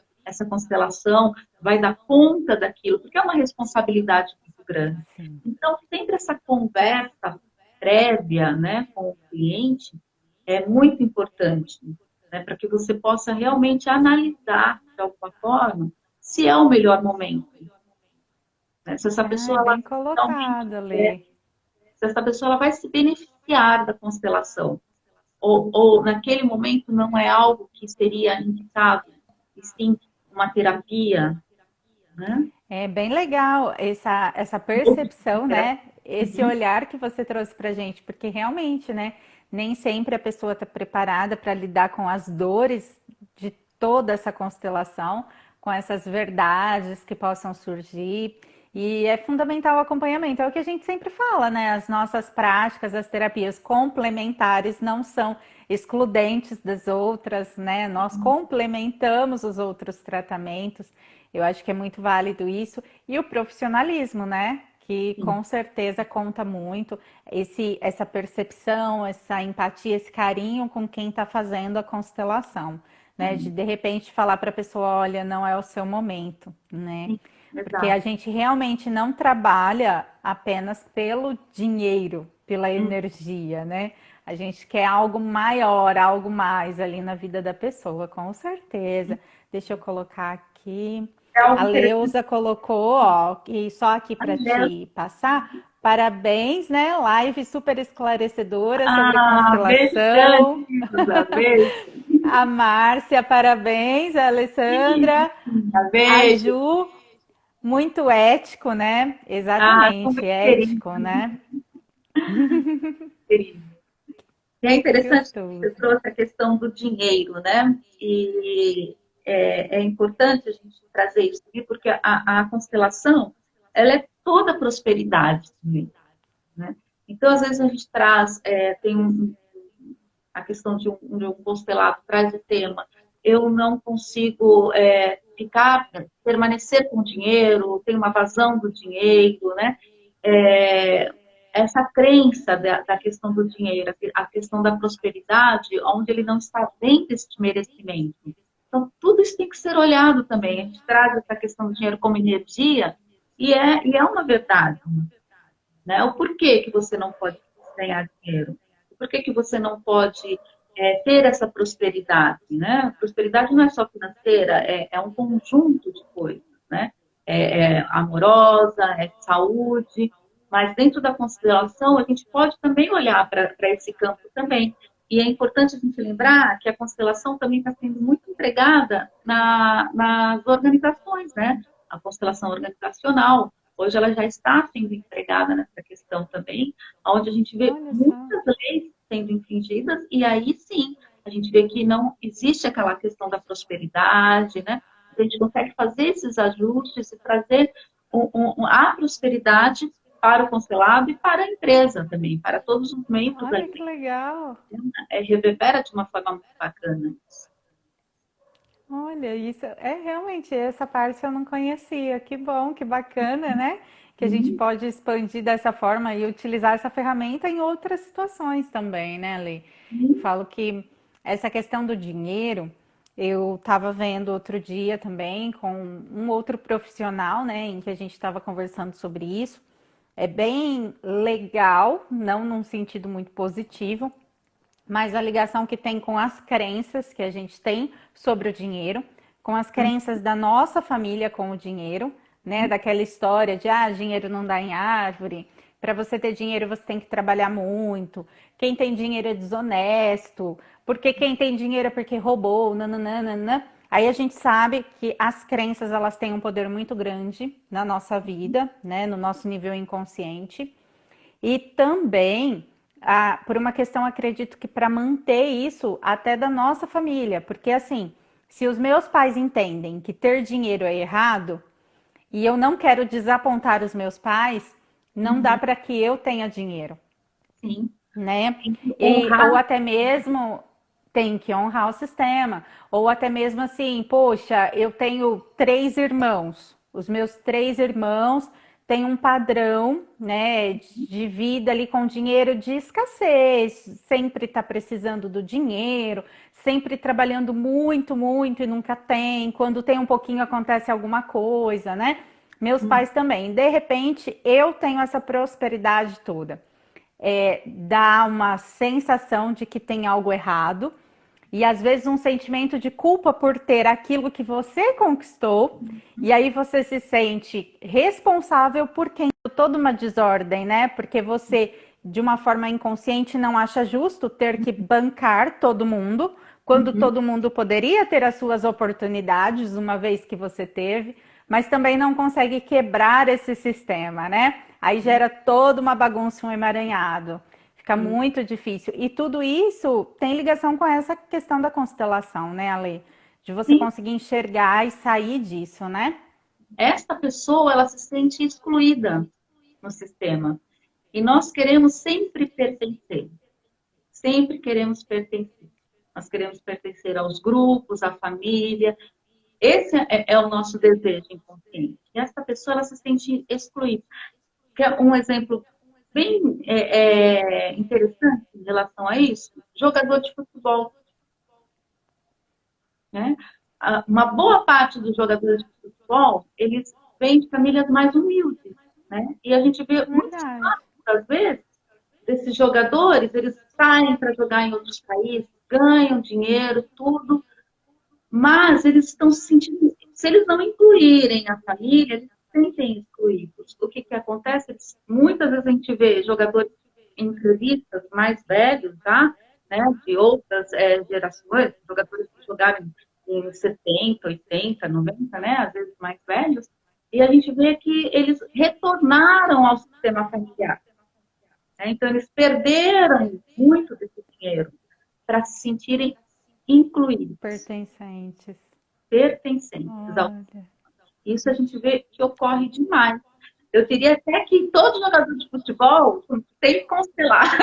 constelação, vai dar conta daquilo, porque é uma responsabilidade muito grande. Sim. Então, sempre essa conversa prévia, né, com o cliente é muito importante, né, para que você possa realmente analisar, de alguma forma, se é o melhor momento. Né? Se essa Ah, pessoa ela bem realmente colocado, Lê. se essa pessoa ela vai se beneficiar da constelação. Ou naquele momento não é algo que seria indicado, e sim uma terapia, né? É bem legal essa percepção, né? Esse Uhum. olhar que você trouxe pra gente, porque realmente, né? Nem sempre a pessoa está preparada para lidar com as dores de toda essa constelação, com essas verdades que possam surgir. E é fundamental o acompanhamento. É o que a gente sempre fala, né? As nossas práticas, as terapias complementares não são excludentes das outras, né? Nós complementamos os outros tratamentos. Eu acho que é muito válido isso. E o profissionalismo, né? Que Sim. com certeza conta muito. Essa percepção, essa empatia, esse carinho com quem está fazendo a constelação, né? De repente falar para a pessoa, olha, não é o seu momento, né? Sim, Porque a exato. gente realmente não trabalha apenas pelo dinheiro, pela Hum. energia, né? A gente quer algo maior, algo mais ali na vida da pessoa, com certeza. Deixa eu colocar aqui. É algo A interessante. Leusa colocou, ó, e só aqui para te passar. Parabéns, né? Live super esclarecedora sobre Beijo constelação. grande, Isa. Beijo. A Márcia, parabéns. A Alessandra, a Beijo. Ju, muito ético, né? São Exatamente, muito queridos, ético, né? queridos. E é Que interessante que você gostoso. trouxe a questão do dinheiro, né? E é importante a gente trazer isso aqui, porque a constelação, ela é toda prosperidade também, né? Então, às vezes a gente traz, a questão de um constelado traz o tema, eu não consigo permanecer com o dinheiro, tem uma vazão do dinheiro, né? É, essa crença da questão do dinheiro, a questão da prosperidade, onde ele não está vendo este merecimento. Então, tudo isso tem que ser olhado também. A gente traz essa questão do dinheiro como energia, e é uma verdade, né? O porquê que você não pode ganhar dinheiro? O porquê que você não pode ter essa prosperidade, né? Prosperidade não é só financeira, é um conjunto de coisas, né? É amorosa, é saúde, mas dentro da constelação a gente pode também olhar para esse campo também. E é importante a gente lembrar que a constelação também está sendo muito empregada nas organizações, né? A constelação organizacional, hoje ela já está sendo empregada nessa questão também, onde a gente vê Olha só. muitas leis sendo infringidas, e aí sim a gente vê que não existe aquela questão da prosperidade, né? A gente consegue fazer esses ajustes e trazer a prosperidade para o constelado e para a empresa também, para todos os membros da Olha que empresa. legal. Reverbera de uma forma muito bacana. Olha, isso é realmente essa parte eu não conhecia. Que bom, que bacana, né? Que a gente Uhum. pode expandir dessa forma e utilizar essa ferramenta em outras situações também, né, Lê? Falo que essa questão do dinheiro, eu estava vendo outro dia também com um outro profissional, né, em que a gente estava conversando sobre isso. É bem legal, não num sentido muito positivo, mas a ligação que tem com as crenças que a gente tem sobre o dinheiro, com as crenças da nossa família com o dinheiro, né? Daquela história de dinheiro não dá em árvore. Para você ter dinheiro, você tem que trabalhar muito. Quem tem dinheiro é desonesto. Porque quem tem dinheiro é porque roubou, nananana. Aí a gente sabe que as crenças elas têm um poder muito grande na nossa vida, né? No nosso nível inconsciente. E também, por uma questão, acredito que para manter isso até da nossa família, porque assim, se os meus pais entendem que ter dinheiro é errado e eu não quero desapontar os meus pais, não dá Uhum. para que eu tenha dinheiro, Sim, né? tem que Ou honrar. até mesmo tem que honrar o sistema. Ou até mesmo assim, poxa, eu tenho 3 irmãos. Os meus 3 irmãos têm um padrão, né, de vida ali com dinheiro de escassez, sempre está precisando do dinheiro, sempre trabalhando muito, muito e nunca tem. Quando tem um pouquinho acontece alguma coisa, né? Meus pais também. De repente, eu tenho essa prosperidade toda. Dá uma sensação de que tem algo errado e às vezes um sentimento de culpa por ter aquilo que você conquistou e aí você se sente responsável por quem toda uma desordem, né? Porque você de uma forma inconsciente não acha justo ter que bancar todo mundo quando todo mundo poderia ter as suas oportunidades uma vez que você teve, mas também não consegue quebrar esse sistema, né? Aí gera toda uma bagunça, um emaranhado. Fica muito difícil. E tudo isso tem ligação com essa questão da constelação, né, Ale? De você Sim, conseguir enxergar e sair disso, né? esta pessoa, ela se sente excluída no sistema. E nós queremos sempre pertencer. Sempre queremos pertencer. Nós queremos pertencer aos grupos, à família. Esse é o nosso desejo inconsciente. E essa pessoa, ela se sente excluída. Quer um exemplo bem interessante em relação a isso? Jogador de futebol, né? Uma boa parte dos jogadores de futebol, eles vêm de famílias mais humildes, né? E a gente vê muitos Verdade. casos, às vezes, desses jogadores, eles saem para jogar em outros países, ganham dinheiro, tudo, mas eles estão se sentindo, se eles não incluírem a família, eles se sentem excluídos. O que que acontece? Muitas vezes a gente vê jogadores em entrevistas mais velhos, tá? Né, de outras gerações, jogadores que jogaram em 70, 80, 90, né, às vezes mais velhos, e a gente vê que eles retornaram ao sistema familiar. Né? Então, eles perderam muito desse dinheiro para se sentirem incluídos, Pertencentes. pertencentes. Olha. Isso a gente vê que ocorre demais. Eu diria até que todo jogador de futebol tem que constelar.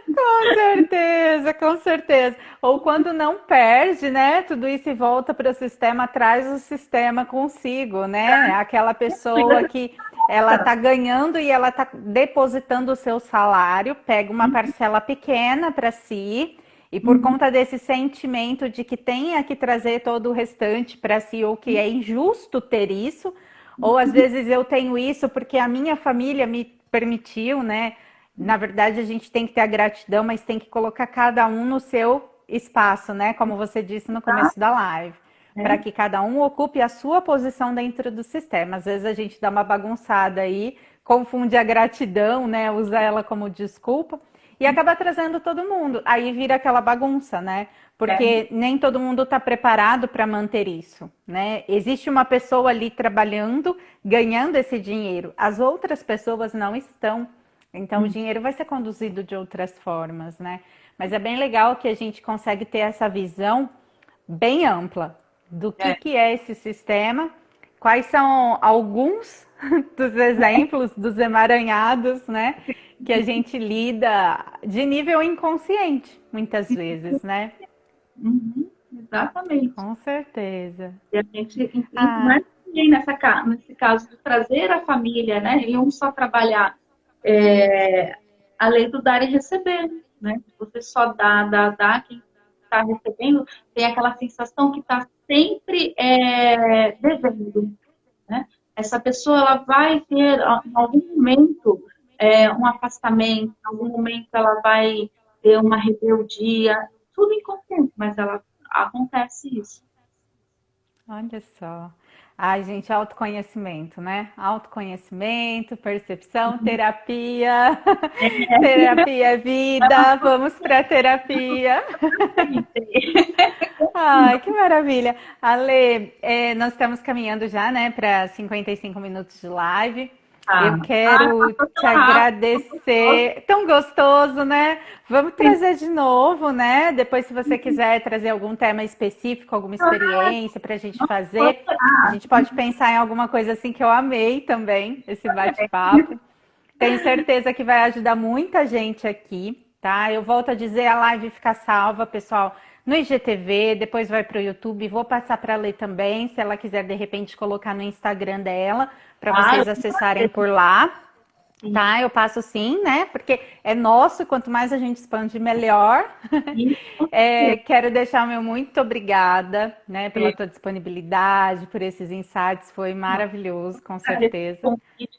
Com certeza, com certeza. Ou quando não perde, né? Tudo isso e volta para o sistema, traz o sistema consigo, né? Aquela pessoa que ela tá ganhando e ela tá depositando o seu salário, pega uma parcela pequena para si, e por conta desse sentimento de que tenha que trazer todo o restante para si, ou que é injusto ter isso, ou às vezes eu tenho isso porque a minha família me permitiu, né? Na verdade, a gente tem que ter a gratidão, mas tem que colocar cada um no seu espaço, né? Como você disse no começo da live, para que cada um ocupe a sua posição dentro do sistema. Às vezes a gente dá uma bagunçada aí, confunde a gratidão, né? Usa ela como desculpa e acaba trazendo todo mundo. Aí vira aquela bagunça, né? Porque nem todo mundo está preparado para manter isso, né? Existe uma pessoa ali trabalhando, ganhando esse dinheiro. As outras pessoas não estão. Então, o dinheiro vai ser conduzido de outras formas, né? Mas é bem legal que a gente consegue ter essa visão bem ampla do que é esse sistema, quais são alguns dos exemplos dos emaranhados, né? Que a gente lida de nível inconsciente, muitas vezes, né? Uhum, exatamente. Com certeza. E a gente, Ah, nesse caso de trazer a família, né? E um só trabalhar a lei do dar e receber, né? Você só dá, quem está recebendo tem aquela sensação que está sempre devendo, né? Essa pessoa ela vai ter, em algum momento, um afastamento, em algum momento ela vai ter uma rebeldia, tudo inconsciente, mas ela acontece isso. olha só. Ai, gente, autoconhecimento, né? Autoconhecimento, percepção, terapia. Terapia é vida, vamos para terapia. Ai, que maravilha. Ale, nós estamos caminhando já, né, para 55 minutos de live. Eu quero Passou te tão rápido. agradecer. Tão gostoso, né? Vamos trazer de novo, né? Depois, se você quiser trazer algum tema específico, alguma experiência para a gente fazer, a gente pode pensar em alguma coisa assim que eu amei também, esse bate-papo. Tenho certeza que vai ajudar muita gente aqui, tá? Eu volto a dizer, a live fica salva, pessoal, no IGTV, depois vai para o YouTube. Vou passar para a Lê também, se ela quiser de repente colocar no Instagram dela, para vocês acessarem por lá. Tá, eu passo sim, né? Porque é nosso, quanto mais a gente expande, melhor. Quero deixar o meu muito obrigada, né, pela tua disponibilidade, por esses insights, foi maravilhoso, com certeza.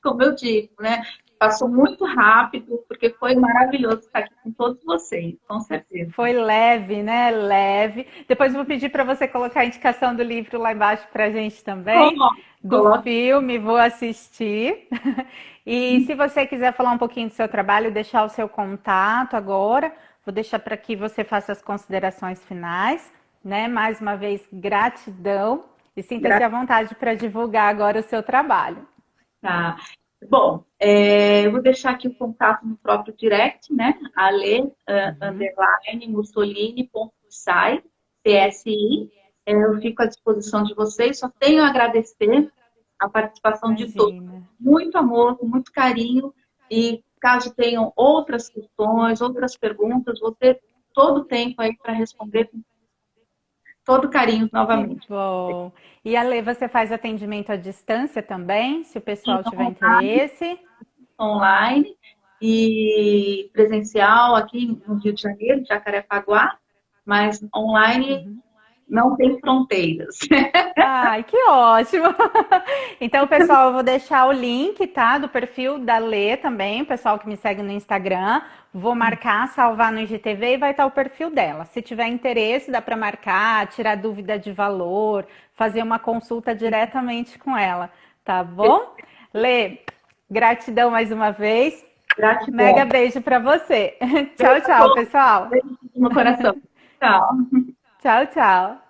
Como eu digo, né? Passou muito rápido, porque foi maravilhoso estar aqui com todos vocês, com certeza. Foi leve, né? Leve. Depois eu vou pedir para você colocar a indicação do livro lá embaixo para a gente também, do filme, vou assistir. E se você quiser falar um pouquinho do seu trabalho, deixar o seu contato agora, vou deixar para que você faça as considerações finais, né? Mais uma vez, gratidão e sinta-se à vontade para divulgar agora o seu trabalho. Tá. Bom, eu vou deixar aqui o contato no próprio direct, né? Ale, underline, mussolini.psi, PSI. Eu fico à disposição de vocês, só tenho a agradecer a participação de todos. Muito amor, com muito carinho. E caso tenham outras questões, outras perguntas, vou ter todo o tempo aí para responder com todo carinho novamente. Bom. E Ale, você faz atendimento à distância também, se o pessoal tiver interesse? Online e presencial aqui no Rio de Janeiro, Jacarepaguá, mas online não tem fronteiras. Ai, que ótimo! Então, pessoal, eu vou deixar o link, tá, do perfil da Lê também, o pessoal que me segue no Instagram. Vou marcar, salvar no IGTV e vai estar o perfil dela. Se tiver interesse, dá para marcar, tirar dúvida de valor, fazer uma consulta diretamente com ela, tá bom? Lê, gratidão mais uma vez. Gratidão. Mega beijo para você. Tchau, tchau, pessoal. Beijo no coração. Tchau. Tchau, tchau.